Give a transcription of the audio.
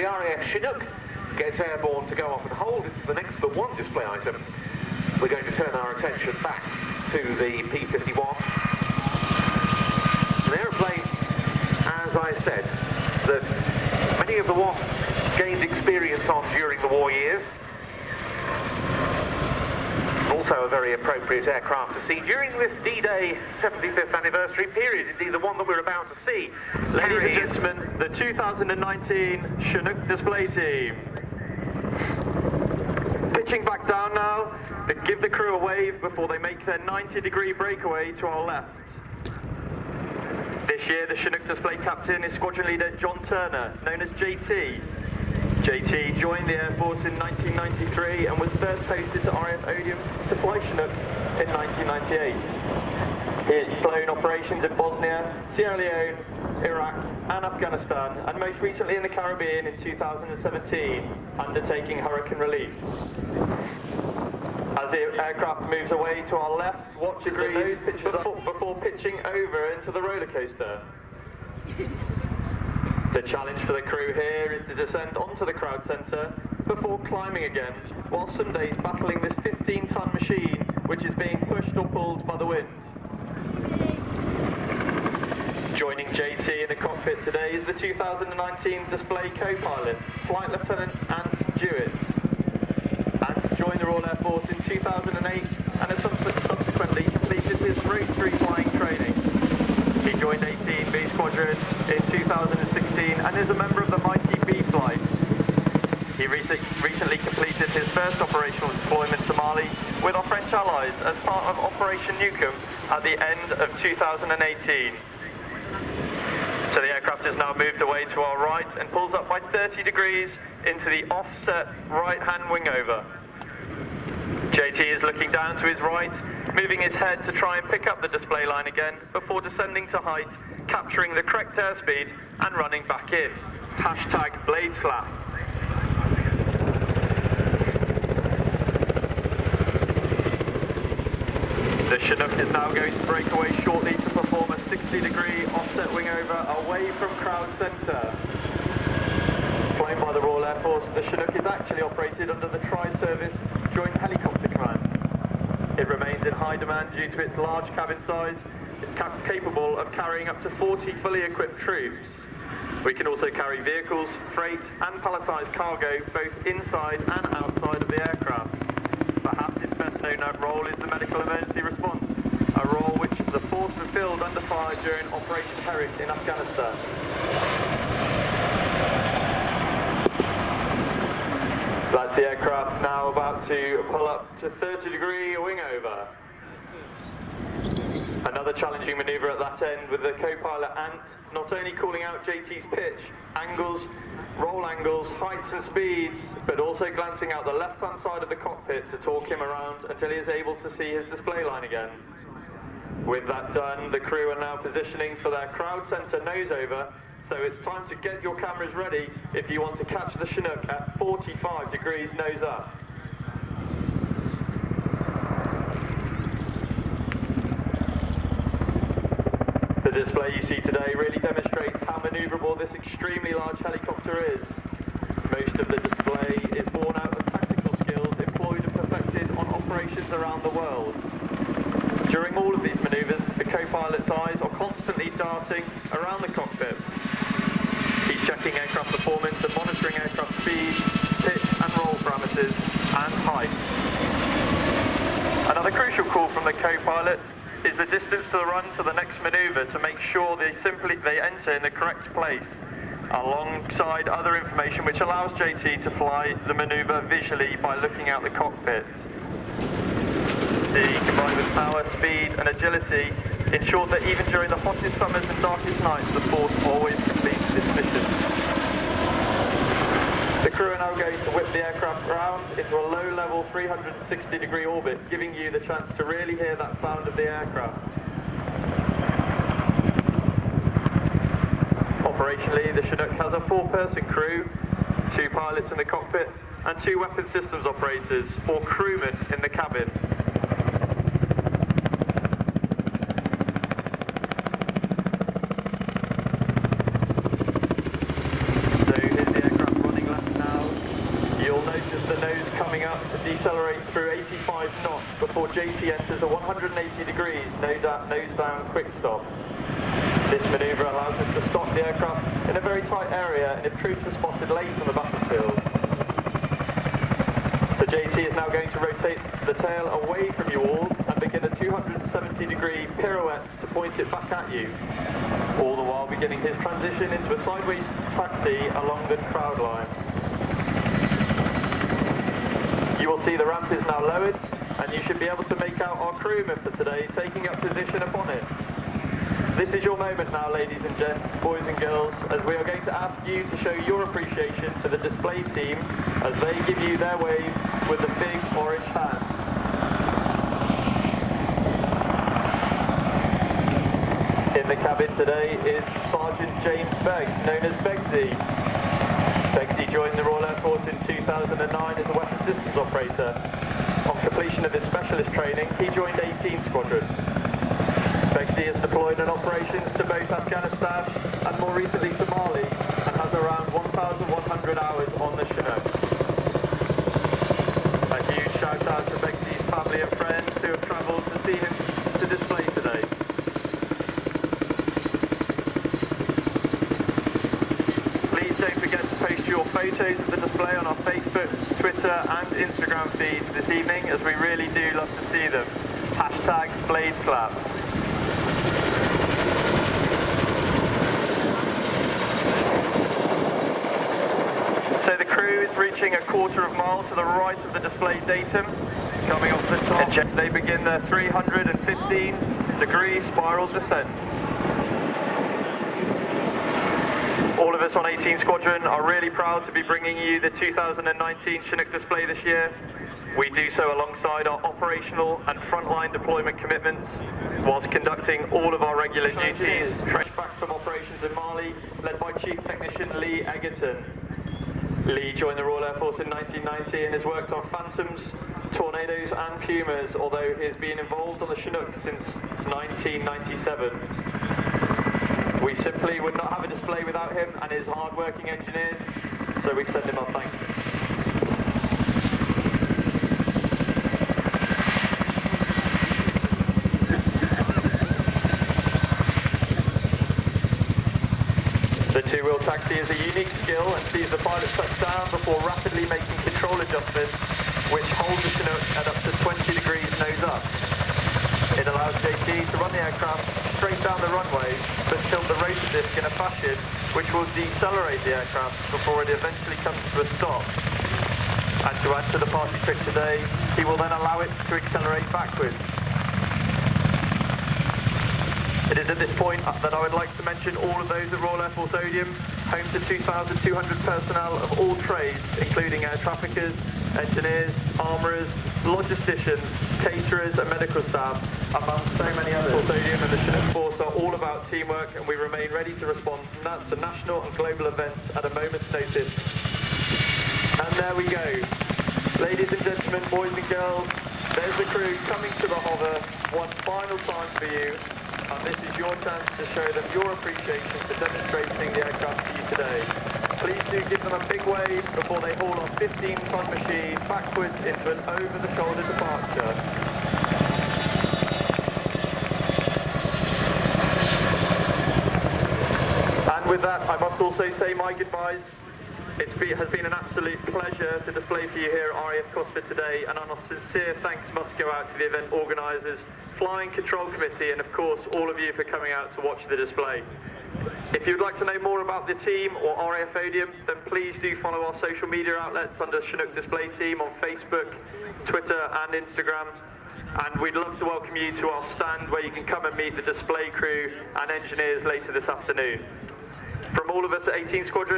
RAF Chinook gets airborne to go off and hold, it's the next but one display item. We're going to turn our attention back to the P-51. An aeroplane, as I said, that many of the WASPs gained experience on during the war years. Also a very appropriate aircraft to see during this D-Day 75th anniversary period, indeed the one that we're about to see. Ladies and gentlemen, the 2019 Chinook display team. Pitching back down now, they give the crew a wave before they make their 90-degree breakaway to our left. This year, the Chinook display captain is Squadron Leader John Turner, known as JT. JT joined the Air Force in 1993 and was first posted to RAF Odium to fly Chinooks in 1998. He has flown operations in Bosnia, Sierra Leone, Iraq and Afghanistan, and most recently in the Caribbean in 2017, undertaking hurricane relief. As the aircraft moves away to our left, watch the nose pitches up before pitching over into the roller coaster. The challenge for the crew here is to descend onto the crowd centre before climbing again, while some days battling this 15-ton machine which is being pushed or pulled by the wind. Joining JT in the cockpit today is the 2019 display co-pilot, Flight Lieutenant Ant Jewett. Ant joined the Royal Air Force in 2008 and has subsequently completed his Road 3 flying training. He joined 18B Squadron in 2016 and is a member of the Mighty B flight. He recently completed his first operational deployment to Mali with our French allies as part of Operation Newcomb at the end of 2018. So the aircraft has now moved away to our right and pulls up by 30 degrees into the offset right-hand wingover. JT is looking down to his right, moving his head to try and pick up the display line again before descending to height, capturing the correct airspeed and running back in. Hashtag blade slap. The Chinook is now going to break away shortly to perform a 60-degree offset wingover away from crowd centre. Flown by the Royal Air Force, the Chinook is actually operated under the Tri-Service Joint Helicopter Command. It remains in high demand due to its large cabin size, capable of carrying up to 40 fully equipped troops. We can also carry vehicles, freight and palletised cargo both inside and outside of the aircraft. Perhaps its best known role is the medical emergency response, a role which the force fulfilled under fire during Operation Herrick in Afghanistan. That's the aircraft now about to pull up to 30-degree wingover. Another challenging manoeuvre at that end with the co-pilot Ant not only calling out JT's pitch, angles, roll angles, heights and speeds, but also glancing out the left-hand side of the cockpit to talk him around until he is able to see his display line again. With that done, the crew are now positioning for their crowd centre nose over, so it's time to get your cameras ready if you want to catch the Chinook at 45 degrees nose up. The display you see today really demonstrates how manoeuvrable this extremely large helicopter is. Most of the display is born out of tactical skills employed and perfected on operations around the world. During all of these manoeuvres, the co-pilot's eyes are constantly darting around the cockpit. He's checking aircraft performance and monitoring aircraft speed, pitch and roll parameters, and height. Another crucial call from the co-pilot is the distance to the run to the next manoeuvre to make sure they enter in the correct place, alongside other information which allows JT to fly the manoeuvre visually by looking out the cockpit. The combined with power, speed and agility ensured that even during the hottest summers and darkest nights the force always completes its mission. The crew are now going to whip the aircraft around into a low-level 360-degree orbit, giving you the chance to really hear that sound of the aircraft. Operationally, the Chinook has a 4-person crew, 2 pilots in the cockpit and 2 weapon systems operators, or crewmen, in the cabin. So here's the aircraft running decelerate through 85 knots before JT enters a 180 degrees nose down quick stop. This manoeuvre allows us to stop the aircraft in a very tight area and if troops are spotted late on the battlefield. So JT is now going to rotate the tail away from you all and begin a 270 degree pirouette to point it back at you, all the while beginning his transition into a sideways taxi along the crowd line. You will see the ramp is now lowered and you should be able to make out our crewman for today taking up position upon it. This is your moment now, ladies and gents, boys and girls, as we are going to ask you to show your appreciation to the display team as they give you their wave with the big orange hand. In the cabin today is Sergeant James Begg, known as Beggsy. Beggsy joined the Royal Air Force in 2009 as a weapons systems operator. On completion of his specialist training, he joined 18 Squadron. Beggsy is deployed in operations to both Afghanistan and more recently to Mali and has around 1,100 hours on the Chinook. A huge shout out to Beggsy's family and friends who have travelled to see him to display today. Please don't forget to post your photos of the display on our Facebook, Twitter and Instagram feeds this evening as we really do love to see them. #BladeSlap. So the crew is reaching a quarter of a mile to the right of the display datum. Coming off the top, they begin their 315 degree spiral descent. All of us on 18 Squadron are really proud to be bringing you the 2019 Chinook display this year. We do so alongside our operational and frontline deployment commitments, whilst conducting all of our regular duties. Fresh back from operations in Mali, led by Chief Technician Lee Egerton. Lee joined the Royal Air Force in 1990 and has worked on Phantoms, Tornadoes and Pumas, although he has been involved on the Chinook since 1997. We simply would not have a display without him and his hard-working engineers, so we send him our thanks. The two-wheel taxi is a unique skill and sees the pilot touch down before rapidly making control adjustments, which hold the Chinook at up to 20 degrees nose up. It allows JT to run the aircraft straight down the runway, but tilt the rotor disc in a fashion which will decelerate the aircraft before it eventually comes to a stop. And to add to the party trick today, he will then allow it to accelerate backwards. It is at this point that I would like to mention all of those at Royal Air Force Odium, home to 2,200 personnel of all trades, including air traffickers, engineers, armourers, logisticians, caterers and medical staff, among so many others. Force Odium and the Chinook Force are all about teamwork and we remain ready to respond to national and global events at a moment's notice. And there we go. Ladies and gentlemen, boys and girls, there's the crew coming to the hover one final time for you. And this is your chance to show them your appreciation for demonstrating the aircraft to you today. Please do give them a big wave before they haul our 15-ton machine backwards into an over-the-shoulder departure. And with that, I must also say my goodbyes. It has been an absolute pleasure to display for you here at RAF Cosford today, and our sincere thanks must go out to the event organisers, Flying Control Committee, and of course all of you for coming out to watch the display. If you'd like to know more about the team or RAF Odium, then please do follow our social media outlets under Chinook Display Team on Facebook, Twitter and Instagram. And we'd love to welcome you to our stand where you can come and meet the display crew and engineers later this afternoon. From all of us at 18 Squadron,